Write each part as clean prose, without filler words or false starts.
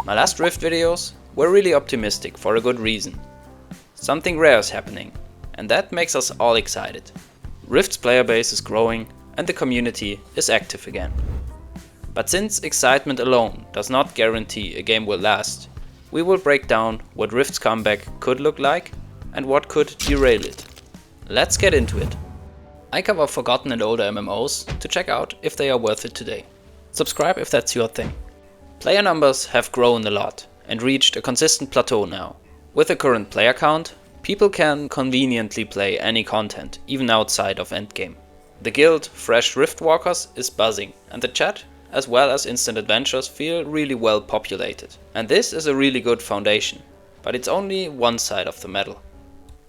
My last Rift videos were really optimistic for a good reason. Something rare is happening, and that makes us all excited. Rift's player base is growing and the community is active again. But since excitement alone does not guarantee a game will last, we will break down what Rift's comeback could look like and what could derail it. Let's get into it. I cover forgotten and older MMOs to check out if they are worth it today. Subscribe if that's your thing. Player numbers have grown a lot and reached a consistent plateau now. With the current player count, people can conveniently play any content, even outside of endgame. The guild Fresh Riftwalkers is buzzing, and the chat, as well as instant adventures, feel really well populated. And this is a really good foundation, but it's only one side of the medal.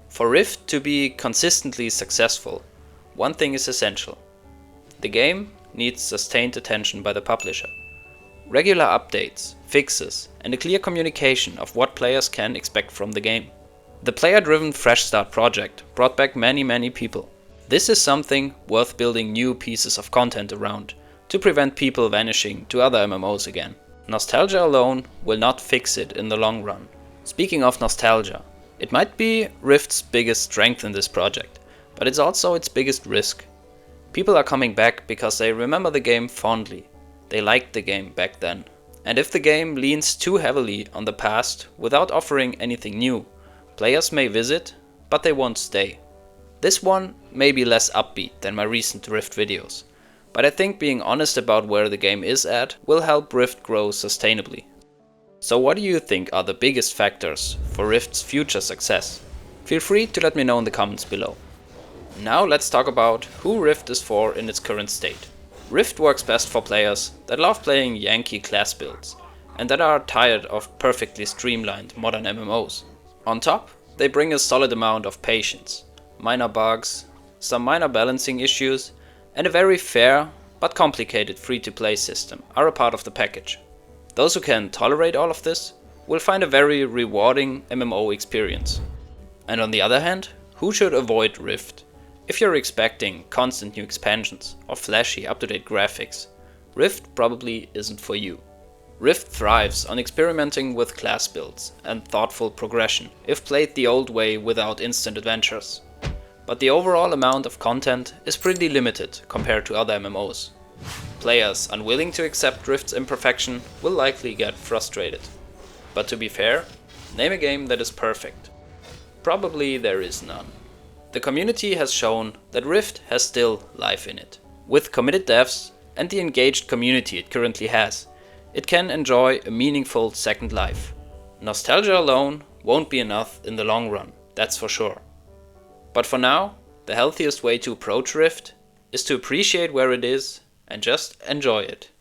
For Rift to be consistently successful, one thing is essential. The game needs sustained attention by the publisher. Regular updates, fixes, and a clear communication of what players can expect from the game. The player-driven Fresh Start project brought back many people. This is something worth building new pieces of content around to prevent people vanishing to other MMOs again. Nostalgia alone will not fix it in the long run. Speaking of nostalgia, it might be Rift's biggest strength in this project, but it's also its biggest risk. People are coming back because they remember the game fondly. They liked the game back then. And if the game leans too heavily on the past without offering anything new, players may visit, but they won't stay. This one may be less upbeat than my recent Rift videos, but I think being honest about where the game is at will help Rift grow sustainably. So what do you think are the biggest factors for Rift's future success? Feel free to let me know in the comments below. Now let's talk about who Rift is for in its current state. Rift works best for players that love playing Yankee class builds and that are tired of perfectly streamlined modern MMOs. On top, they bring a solid amount of patience, minor bugs, some minor balancing issues, and a very fair but complicated free-to-play system are a part of the package. Those who can tolerate all of this will find a very rewarding MMO experience. And on the other hand, who should avoid Rift? If you're expecting constant new expansions or flashy up-to-date graphics, Rift probably isn't for you. Rift thrives on experimenting with class builds and thoughtful progression if played the old way without instant adventures. But the overall amount of content is pretty limited compared to other MMOs. Players unwilling to accept Rift's imperfection will likely get frustrated. But to be fair, name a game that is perfect. Probably there is none. The community has shown that Rift has still life in it. With committed devs and the engaged community it currently has, it can enjoy a meaningful second life. Nostalgia alone won't be enough in the long run, that's for sure. But for now, the healthiest way to approach Rift is to appreciate where it is and just enjoy it.